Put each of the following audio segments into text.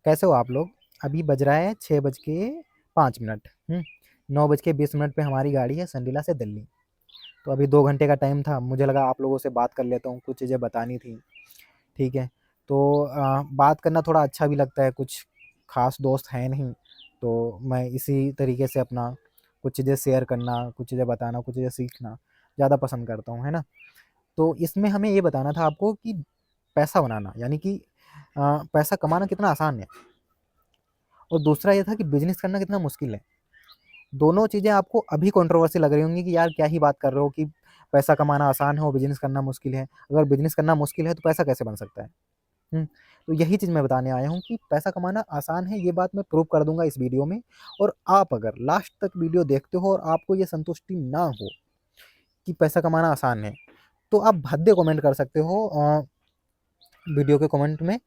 कैसे हो आप लोग? अभी बज रहा है 6:05। 9:20 पे हमारी गाड़ी है संडीला से दिल्ली। तो अभी 2 घंटे का टाइम था, मुझे लगा आप लोगों से बात कर लेता हूँ, कुछ चीज़ें बतानी थी, ठीक है? तो बात करना थोड़ा अच्छा भी लगता है, कुछ ख़ास दोस्त हैं नहीं, तो मैं इसी तरीके से अपना कुछ चीज़ें शेयर करना, कुछ चीज़ें बताना, कुछ चीज़ें सीखना ज़्यादा पसंद करता हूँ, है ना? तो इसमें हमें ये बताना था आपको कि पैसा बनाना यानी कि पैसा कमाना कितना आसान है और दूसरा ये था कि बिज़नेस करना कितना मुश्किल है। दोनों चीज़ें आपको अभी कंट्रोवर्सी लग रही होंगी कि यार क्या ही बात कर रहे हो कि पैसा कमाना आसान है और बिज़नेस करना मुश्किल है। अगर बिज़नेस करना मुश्किल है तो पैसा कैसे बन सकता है? हुँ, तो यही चीज़ मैं बताने आया हूँ कि पैसा कमाना आसान है, ये बात मैं प्रूव कर दूँगा इस वीडियो में। और आप अगर लास्ट तक वीडियो देखते हो और आपको ये संतुष्टि ना हो कि पैसा कमाना आसान है, तो आप भद्दे कमेंट कर सकते हो वीडियो के कमेंट में।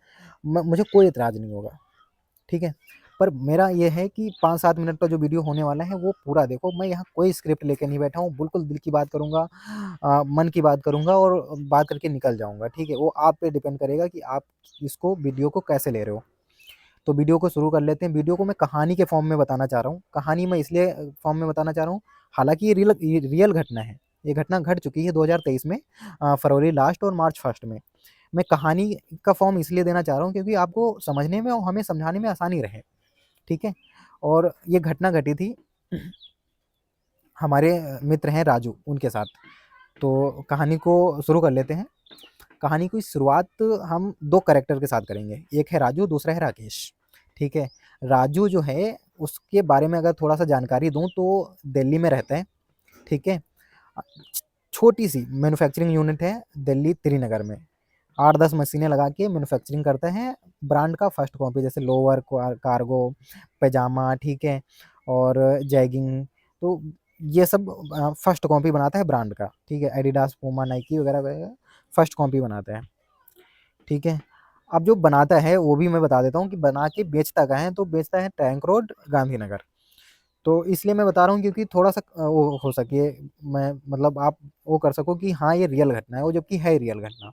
मुझे कोई एतराज़ नहीं होगा, ठीक है? पर मेरा ये है कि 5-7 मिनट का जो वीडियो होने वाला है वो पूरा देखो। मैं यहाँ कोई स्क्रिप्ट लेके नहीं बैठा हूँ, बिल्कुल दिल की बात करूँगा, मन की बात करूँगा और बात करके निकल जाऊँगा, ठीक है? वो आप पे डिपेंड करेगा कि आप इसको वीडियो को कैसे ले रहे हो। तो वीडियो को शुरू कर लेते हैं। वीडियो को मैं कहानी के फॉर्म में बताना चाह रहा हूँ। कहानी मैं इसलिए फॉर्म में बताना चाह रहा हूँ, हालाँकि ये रियल घटना है। ये घटना घट चुकी है 2023 में, फरवरी लास्ट और मार्च फर्स्ट में। मैं कहानी का फॉर्म इसलिए देना चाह रहा हूँ क्योंकि आपको समझने में और हमें समझाने में आसानी रहे, ठीक है? और ये घटना घटी थी हमारे मित्र हैं राजू, उनके साथ। तो कहानी को शुरू कर लेते हैं। कहानी की शुरुआत हम 2 कैरेक्टर के साथ करेंगे। एक है राजू, दूसरा है राकेश, ठीक है? राजू जो है उसके बारे में अगर थोड़ा-सा जानकारी दूँ तो दिल्ली में रहता है, ठीक है? अ, छोटी-सी मैन्युफैक्चरिंग यूनिट है दिल्ली त्रिनगर में। 8-10 मशीनें लगा के मैन्युफैक्चरिंग करता है ब्रांड का फर्स्ट कॉपी, जैसे लोअर, कार्गो, पैजामा, ठीक है? और जैगिंग, तो ये सब फर्स्ट कॉपी बनाता है ब्रांड का, ठीक है? एडिडास, पूमा, नाइकी वगैरह-वगैरह फर्स्ट कॉपी बनाता है, ठीक है? अब जो बनाता है वो भी मैं बता देता हूँ कि बना के बेचता कहाँ है, तो बेचता है टैंक रोड, गांधीनगर। तो इसलिए मैं बता रहा हूँ क्योंकि थोड़ा-सा वो हो सके, मैं मतलब आप वो कर सको कि हाँ, ये रियल घटना है, वो जबकि है रियल घटना।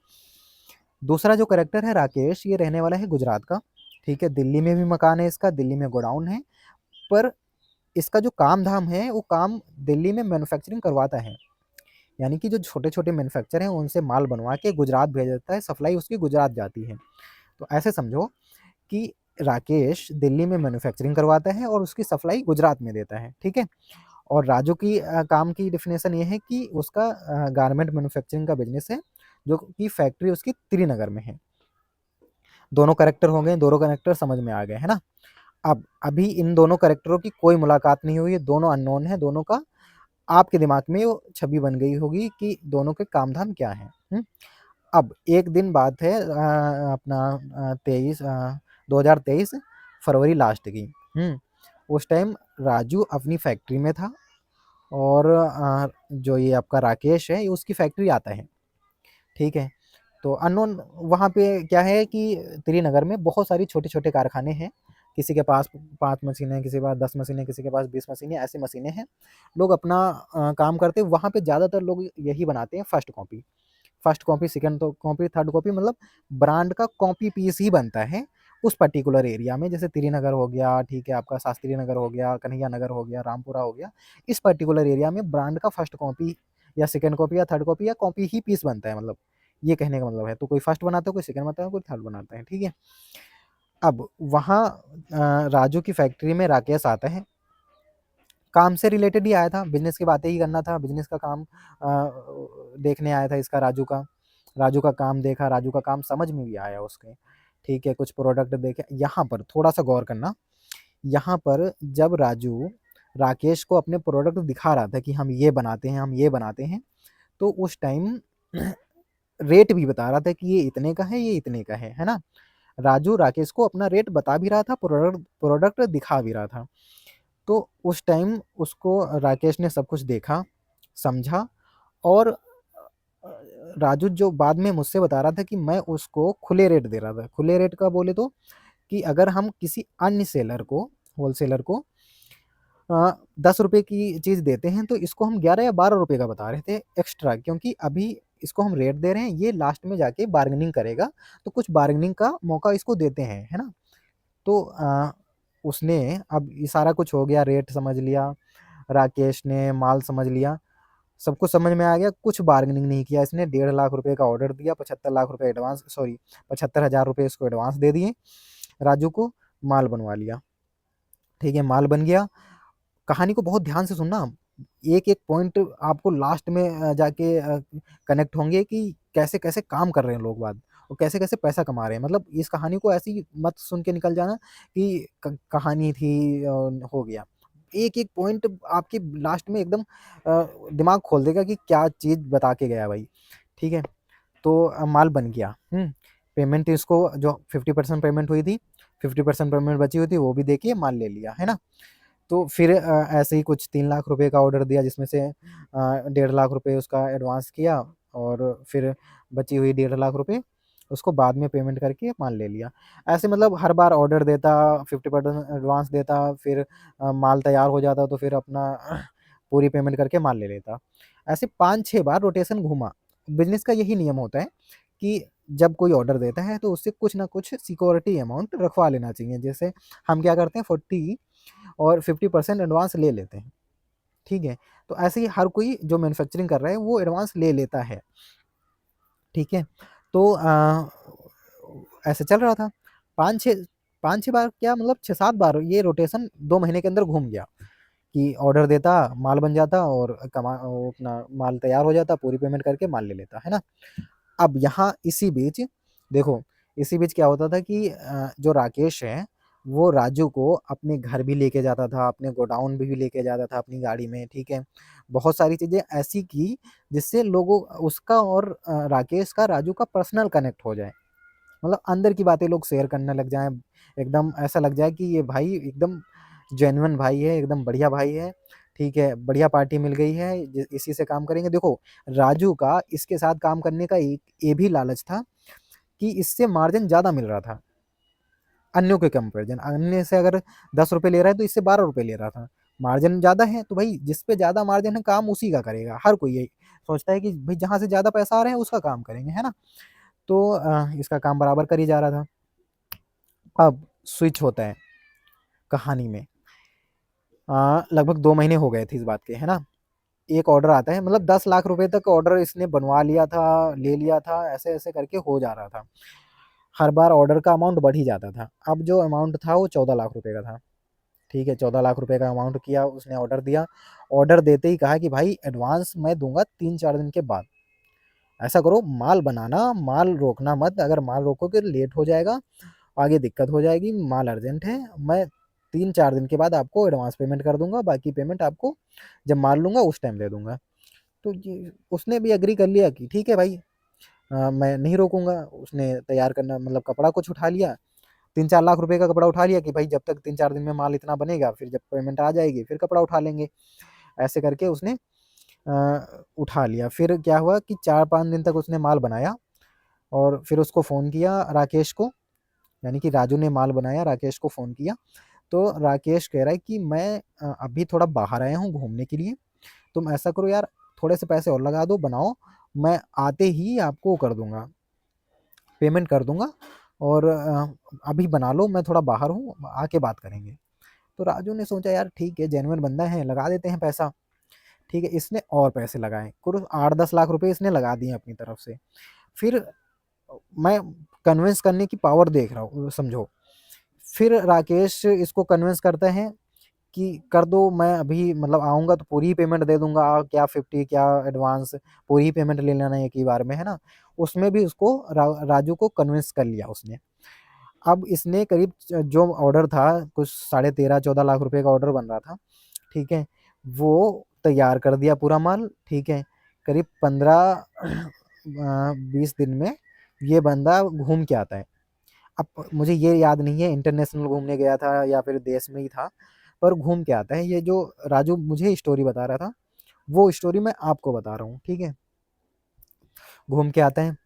दूसरा जो कैरेक्टर है राकेश, ये रहने वाला है गुजरात का, ठीक है? दिल्ली में भी मकान है इसका, दिल्ली में गोडाउन है, पर इसका जो काम-धाम है, वो काम दिल्ली में मैन्युफैक्चरिंग करवाता है। यानी कि जो छोटे-छोटे मैन्युफैक्चर हैं, उनसे माल बनवा के गुजरात भेज देता है, सप्लाई उसकी गुजरात जाती है। तो ऐसे समझो कि राकेश दिल्ली में मैन्युफैक्चरिंग करवाता है और उसकी सप्लाई गुजरात में देता है, ठीक है? और राजू की काम की डेफिनेशन ये है कि उसका गारमेंट मैन्युफैक्चरिंग का बिज़नेस है, जो कि फैक्ट्री उसकी त्रिनगर में है। दोनों कैरेक्टर हो गए, दोनों कैरेक्टर समझ में आ गए, है ना? अब अभी इन दोनों कैरेक्टरों की कोई मुलाकात नहीं हुई है, दोनों अननोन हैं, दोनों का आपके दिमाग में वो छवि बन गई होगी कि दोनों के काम-धाम क्या हैं, हुँ? अब एक दिन बात है अपना 2023 फरवरी लास्ट की, हुँ? उस टाइम राजू अपनी फैक्ट्री में था और जो ये आपका राकेश है, ये उसकी फैक्ट्री आता है, ठीक है? तो अननोन वहाँ पे क्या है कि त्रिनगर में बहुत सारी छोटे-छोटे कारखाने हैं। किसी के पास 5 मशीनें, किसी के पास 10 मशीनें, किसी के पास 20 मशीनें, ऐसी मशीनें हैं। लोग अपना काम करते हैं, वहाँ पे ज़्यादातर लोग यही बनाते हैं first copy. First copy, second तो कॉपी, थर्ड कॉपी, मतलब ब्रांड का कॉपी पीस ही बनता है उस पर्टिकुलर एरिया में। जैसे त्रिनगर हो गया, ठीक है? आपका शास्त्री नगर हो गया, कन्हैया नगर हो गया, रामपुरा हो गया। इस पर्टिकुलर एरिया में ब्रांड का फर्स्ट कॉपी या सेकंड कॉपी या थर्ड कॉपी या कॉपी ही पीस बनता है, मतलब ये कहने का मतलब है। तो कोई फर्स्ट बनाता है, कोई सेकंड बनाता है, कोई थर्ड बनाता है, ठीक है? अब वहाँ राजू की फैक्ट्री में राकेश आता है। काम से रिलेटेड ही आया था, बिज़नेस की बातें ही करना था, बिज़नेस का काम देखने आया था इसका राजू का। राजू का काम देखा, राजू का काम समझ में भी आया उसके, ठीक है? कुछ प्रोडक्ट देखे। यहाँ पर थोड़ा-सा गौर करना, यहाँ पर जब राजू राकेश को अपने प्रोडक्ट दिखा रहा था कि हम ये बनाते हैं, हम ये बनाते हैं, तो उस टाइम रेट भी बता रहा था कि ये इतने का है, ये इतने का है ना? राजू राकेश को अपना रेट बता भी रहा था, प्रोडक्ट प्रोडक्ट दिखा भी रहा था। तो उस टाइम उसको राकेश ने सब कुछ देखा, समझा और राजू जो बाद में मुझसे बता रहा था कि मैं उसको खुले रेट दे रहा था। खुले रेट का बोले तो कि अगर हम किसी अन्य सेलर को, होलसेलर को ₹10 की चीज़ देते हैं, तो इसको हम 11 या ₹12 का बता रहे थे एक्स्ट्रा, क्योंकि अभी इसको हम रेट दे रहे हैं, ये लास्ट में जाके बार्गेनिंग करेगा, तो कुछ बार्गेनिंग का मौका इसको देते हैं, है ना? तो उसने अब ये सारा कुछ हो गया, रेट समझ लिया, राकेश ने माल समझ लिया, सब कुछ समझ में आ गया, कुछ बार्गेनिंग नहीं किया इसने, 1.5 लाख रुपए का ऑर्डर दिया, 75 लाख रुपए एडवांस, सॉरी 75,000 रुपये इसको एडवांस दे दिए, राजू को माल बनवा लिया। ठीक है, माल बन गया। कहानी को बहुत ध्यान से सुनना, एक एक पॉइंट आपको लास्ट में जाके कनेक्ट होंगे कि कैसे कैसे काम कर रहे हैं लोग बाग और कैसे कैसे पैसा कमा रहे हैं। मतलब इस कहानी को ऐसे ही मत सुन के निकल जाना कि कहानी थी हो गया। एक एक पॉइंट आपके लास्ट में एकदम दिमाग खोल देगा कि क्या चीज़ बता के गया भाई। ठीक है, तो माल बन गया। पेमेंट इसको जो 50% पेमेंट हुई थी, 50% पेमेंट बची हुई थी, वो भी देके माल ले लिया, है ना। तो फिर ऐसे ही कुछ 3 लाख रुपए का ऑर्डर दिया, जिसमें से 1.5 लाख रुपए उसका एडवांस किया, और फिर बची हुई 1.5 लाख रुपए उसको बाद में पेमेंट करके माल ले लिया। ऐसे मतलब हर बार ऑर्डर देता, 50% एडवांस देता, फिर माल तैयार हो जाता तो फिर अपना पूरी पेमेंट करके माल ले लेता। ऐसे 5-6 बार रोटेशन घूमा। बिजनेस का यही नियम होता है कि जब कोई ऑर्डर देता है तो उससे कुछ ना कुछ सिक्योरिटी अमाउंट रखवा लेना चाहिए। जैसे हम क्या करते हैं, 40 और 50% एडवांस ले लेते हैं। ठीक है, तो ऐसे ही हर कोई जो मैन्युफैक्चरिंग कर रहा है वो एडवांस ले लेता है। ठीक है, तो ऐसे चल रहा था। 5-6 बार क्या, मतलब 6-7 बार ये रोटेशन 2 महीने के अंदर घूम गया कि ऑर्डर देता, माल बन जाता और वो अपना माल तैयार हो जाता, पूरी पेमेंट करके माल ले लेता, है ना। अब यहाँ इसी बीच देखो, इसी बीच क्या होता था कि जो राकेश है वो राजू को अपने घर भी लेके जाता था, अपने गोडाउन भी लेके जाता था अपनी गाड़ी में। ठीक है, बहुत सारी चीज़ें ऐसी की जिससे लोगों उसका और राकेश का, राजू का पर्सनल कनेक्ट हो जाए। मतलब अंदर की बातें लोग शेयर करने लग जाएँ, एकदम ऐसा लग जाए कि ये भाई एकदम जेन्युइन भाई है, एकदम बढ़िया भाई है। ठीक है, बढ़िया पार्टी मिल गई है, इसी से काम करेंगे। देखो, राजू का इसके साथ काम करने का एक ये भी लालच था कि इससे मार्जिन ज़्यादा मिल रहा था अन्यों के कंपैरिजन। अन्य से अगर 10 रुपये ले रहा है तो इससे 12 रुपये ले रहा था। मार्जिन ज़्यादा है तो भाई जिस पे ज़्यादा मार्जिन है काम उसी का करेगा। हर कोई यही सोचता है कि भाई जहाँ से ज़्यादा पैसा आ रहा है उसका काम करेंगे, है ना। तो इसका काम बराबर कर ही जा रहा था। अब स्विच होता है कहानी में। लगभग 2 महीने हो गए थे इस बात के, है ना। एक ऑर्डर आता है, मतलब 10 लाख रुपए तक ऑर्डर इसने बनवा लिया था, ले लिया था, ऐसे ऐसे करके हो जा रहा था। हर बार ऑर्डर का अमाउंट बढ़ ही जाता था। अब जो अमाउंट था वो 14 लाख रुपए का था। ठीक है, 14 लाख रुपए का अमाउंट किया उसने, ऑर्डर दिया। ऑर्डर देते ही कहा कि भाई एडवांस मैं दूंगा 3-4 दिन के बाद। ऐसा करो, माल बनाना, माल रोकना मत, अगर माल रोकोगे लेट हो जाएगा, आगे दिक्कत हो जाएगी, माल अर्जेंट है। मैं 3-4 दिन के बाद आपको एडवांस पेमेंट कर दूंगा, बाकी पेमेंट आपको जब माल लूंगा उस टाइम दे दूंगा। तो ये उसने भी एग्री कर लिया कि ठीक है भाई, मैं नहीं रोकूंगा। उसने तैयार करना, मतलब कपड़ा कुछ उठा लिया, 3-4 लाख रुपए का कपड़ा उठा लिया कि भाई जब तक 3-4 दिन में माल इतना बनेगा, फिर जब पेमेंट आ जाएगी फिर कपड़ा उठा लेंगे। ऐसे करके उसने उठा लिया। फिर क्या हुआ कि 4-5 दिन तक उसने माल बनाया, और फिर उसको फ़ोन किया राकेश को, यानी कि राजू ने माल बनाया, राकेश को फ़ोन किया। तो राकेश कह रहा है कि मैं अभी थोड़ा बाहर आया हूँ घूमने के लिए, तुम ऐसा करो यार, थोड़े से पैसे और लगा दो, बनाओ, मैं आते ही आपको कर दूंगा, पेमेंट कर दूंगा, और अभी बना लो, मैं थोड़ा बाहर हूँ, आके बात करेंगे। तो राजू ने सोचा यार ठीक है, जेन्युइन बंदा है, लगा देते हैं पैसा। ठीक है, इसने और पैसे लगाए, कुछ 8-10 लाख रुपए इसने लगा दिए अपनी तरफ से। फिर मैं कन्विंस करने की पावर देख रहा हूँ, समझो। फिर राकेश इसको कन्विंस करता है कि कर दो, मैं अभी मतलब आऊँगा तो पूरी ही पेमेंट दे दूँगा, क्या 50 क्या एडवांस, पूरी ही पेमेंट ले लेना एक ही बार में, है ना। उसमें भी उसको राजू को कन्विंस कर लिया उसने। अब इसने करीब जो ऑर्डर था, कुछ 13.5-14 लाख रुपए का ऑर्डर बन रहा था। ठीक है, वो तैयार कर दिया पूरा माल। ठीक है, करीब 15-20 दिन में ये बंदा घूम के आता है। अब मुझे ये याद नहीं है इंटरनेशनल घूमने गया था या फिर देश में ही था, पर घूम के आता है। ये जो राजू मुझे स्टोरी बता रहा था, वो स्टोरी मैं आपको बता रहा हूँ। ठीक है, घूम के आता है।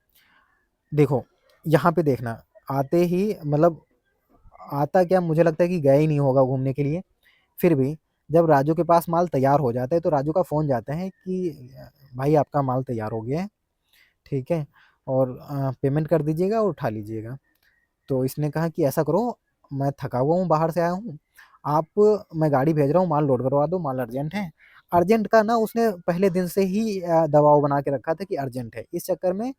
देखो, यहाँ पे देखना, आते ही मतलब आता क्या, मुझे लगता है कि गया ही नहीं होगा घूमने के लिए। फिर भी जब राजू के पास माल तैयार हो जाता है तो राजू का फ़ोन जाता है कि भाई आपका माल तैयार हो गया है, ठीक है, और पेमेंट कर दीजिएगा और उठा लीजिएगा। तो इसने कहा कि ऐसा करो, मैं थका हुआ हूँ, बाहर से आया हूँ, आप मैं गाड़ी भेज रहा हूँ, माल लोड करवा दो, माल अर्जेंट है। अर्जेंट का ना उसने पहले दिन से ही दबाव बना के रखा था कि अर्जेंट है। इस चक्कर में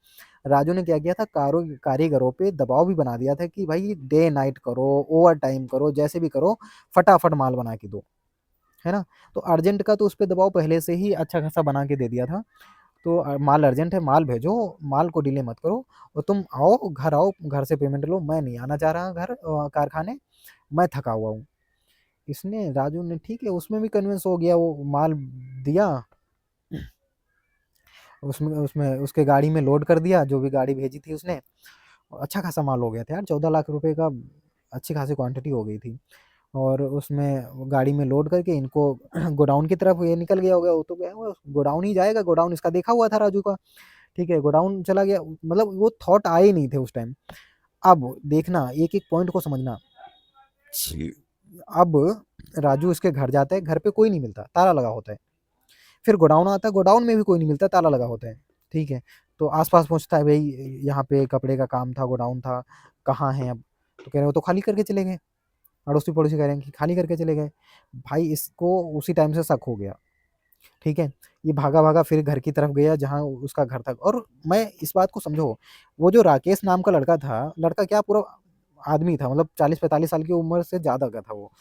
राजू ने क्या किया था, कारीगरों पे दबाव भी बना दिया था कि भाई डे नाइट करो, ओवर टाइम करो, जैसे भी करो, फटाफट माल बना के दो, है ना। तो अर्जेंट का तो उस पे दबाव पहले से ही अच्छा खासा बना के दे दिया था। तो माल अर्जेंट है, माल भेजो, माल को डिले मत करो, और तुम आओ, घर से पेमेंट लो, मैं नहीं आना चाह रहा घर कारखाने, मैं थका हुआ हूँ। इसने राजू ने ठीक है, उसमें भी कन्विंस हो गया, वो माल दिया, उसमें उसमें उसके गाड़ी में लोड कर दिया, जो भी गाड़ी भेजी थी उसने। अच्छा खासा माल हो गया था यार, 14 लाख रुपए का अच्छी खासी क्वांटिटी हो गई थी। और उसमें गाड़ी में लोड करके इनको गोडाउन की तरफ ये निकल गया होगा, वो तो गया वो गोडाउन ही जाएगा, गोडाउन इसका देखा हुआ था राजू का। ठीक है, गोडाउन चला गया, मतलब वो थॉट आए ही नहीं थे उस टाइम। अब देखना, एक एक पॉइंट को समझना। अब राजू इसके घर जाता है, घर पे कोई नहीं मिलता, ताला लगा होता है। फिर गोडाउन आता है, गोडाउन में भी कोई नहीं मिलता, ताला लगा होता है। ठीक है, तो आसपास पूछता है, भाई यहाँ पे कपड़े का काम था, गोडाउन था, कहाँ है अब? तो कह रहे वो तो खाली करके चले गए। अड़ोसी पड़ोसी कह रहे हैं कि खाली करके चले गए। भाई इसको उसी टाइम से शक हो गया। ठीक है, ये भागा भागा फिर घर की तरफ गया जहाँ उसका घर था। और मैं इस बात को समझो, वो जो राकेश नाम का लड़का था, लड़का क्या पूरा आदमी था, मतलब 40-45 साल की उम्र से ज़्यादा का था वो।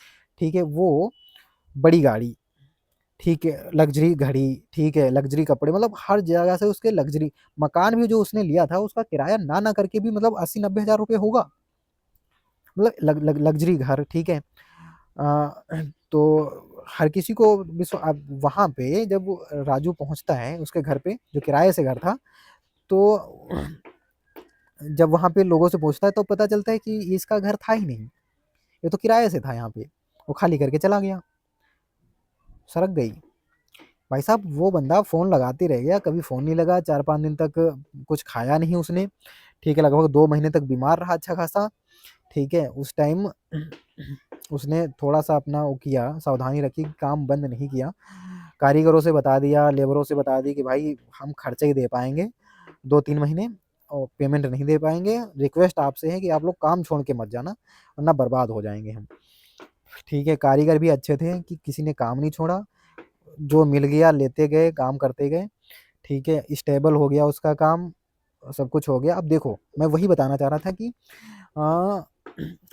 ठीक है, वो बड़ी गाड़ी, ठीक है, लग्जरी घड़ी, ठीक है, लग्जरी कपड़े, मतलब हर जगह से उसके लग्जरी। मकान भी जो उसने लिया था उसका किराया ना करके भी मतलब 80-90 हज़ार रुपये होगा, मतलब लग्जरी घर। ठीक है, तो हर किसी को अब वहाँ पे जब राजू पहुँचता है उसके घर पे, जो किराए से घर था, तो जब वहाँ पे लोगों से पूछता है तो पता चलता है कि इसका घर था ही नहीं, ये तो किराए से था यहाँ पे, वो खाली करके चला गया, सड़क गई। भाई साहब वो बंदा फ़ोन लगाते रह गया, कभी फ़ोन नहीं लगा, 4-5 दिन तक कुछ खाया नहीं उसने। ठीक है, लगभग 2 महीने तक बीमार रहा अच्छा खासा। ठीक है, उस टाइम उसने थोड़ा-सा अपना वो किया, सावधानी रखी, काम बंद नहीं किया। कारीगरों से बता दिया, लेबरों से बता दी कि भाई हम खर्चे ही दे पाएँगे 2-3 महीने, और पेमेंट नहीं दे पाएँगे। रिक्वेस्ट आपसे है कि आप लोग काम छोड़ के मत जाना, वरना बर्बाद हो जाएँगे हम। ठीक है, कारीगर भी अच्छे थे कि किसी ने काम नहीं छोड़ा, जो मिल गया लेते गए, काम करते गए। ठीक है, स्टेबल हो गया उसका काम, सब कुछ हो गया। अब देखो, मैं वही बताना चाह रहा था कि अ,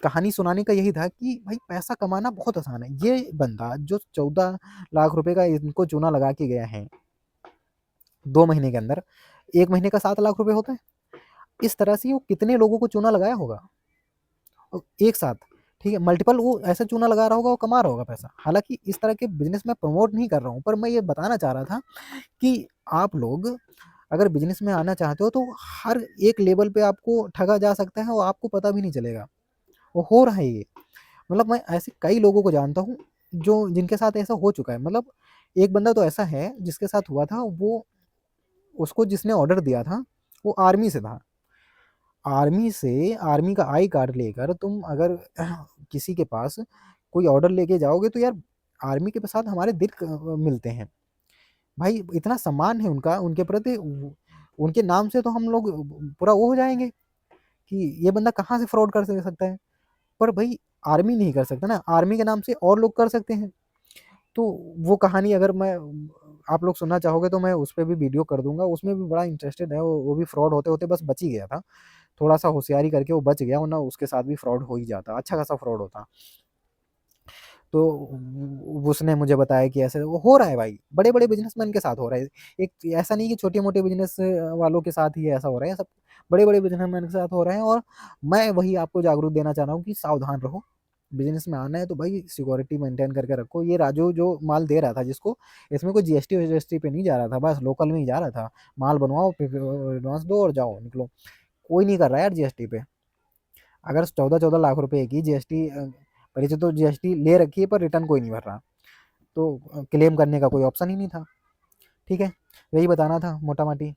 कहानी सुनाने का यही था कि भाई पैसा कमाना बहुत आसान है। ये बंदा जो 14 लाख रुपए का इनको चूना लगा के गया है 2 महीने के अंदर, 1 महीने का 7 लाख रुपए होता है। इस तरह से वो कितने लोगों को चूना लगाया होगा एक साथ। ठीक है, मल्टीपल वो ऐसा चूना लगा रहा होगा, वो कमा रहा होगा पैसा। हालांकि इस तरह के बिजनेस मैं प्रमोट नहीं कर रहा हूँ, पर मैं ये बताना चाह रहा था कि आप लोग अगर बिजनेस में आना चाहते हो तो हर एक लेवल पे आपको ठगा जा सकता है और आपको पता भी नहीं चलेगा। वो हो रहा है ये, मतलब मैं ऐसे कई लोगों को जानता हूँ जो जिनके साथ ऐसा हो चुका है। मतलब एक बंदा तो ऐसा है जिसके साथ हुआ था, वो उसको जिसने ऑर्डर दिया था वो आर्मी से था। आर्मी से, आर्मी का आई कार्ड लेकर तुम अगर किसी के पास कोई ऑर्डर लेके जाओगे तो यार, आर्मी के साथ हमारे दिल मिलते हैं भाई, इतना सम्मान है उनका उनके प्रति, उनके नाम से तो हम लोग पूरा वो हो जाएंगे कि ये बंदा कहाँ से फ्रॉड कर सकता है। पर भाई आर्मी नहीं कर सकता ना, आर्मी के नाम से और लोग कर सकते हैं। तो वो कहानी अगर मैं आप लोग सुनना चाहोगे तो मैं उस पर भी वीडियो कर दूंगा, उसमें भी बड़ा इंटरेस्टेड है। वो भी फ्रॉड होते होते बस बच ही गया था, थोड़ा सा होशियारी करके वो बच गया, वरना उसके साथ भी फ्रॉड हो ही जाता, अच्छा खासा फ्रॉड होता। तो उसने मुझे बताया कि ऐसे वो हो रहा है भाई, बड़े बड़े बिजनेसमैन के साथ हो रहा है। एक ऐसा नहीं कि छोटे मोटे बिजनेस वालों के साथ ही ऐसा हो रहा है, सब बड़े बड़े बिजनेसमैन के साथ हो रहे हैं। और मैं वही आपको जागरूक देना चाह रहा हूँ कि सावधान रहो, बिजनेस में आना है तो भाई सिक्योरिटी मेंटेन करके रखो। ये राजू जो माल दे रहा था जिसको, इसमें कोई जीएसटी वीएसटी पे नहीं जा रहा था, बस लोकल में ही जा रहा था। माल बनवाओ, एडवांस दो और जाओ निकलो। कोई नहीं कर रहा है यार जीएसटी पे। अगर 14-14 लाख रुपए की जीएसटी, पहले से तो जीएसटी ले रखी है पर रिटर्न कोई नहीं भर रहा, तो क्लेम करने का कोई ऑप्शन ही नहीं था। ठीक है, यही बताना था मोटा माटी।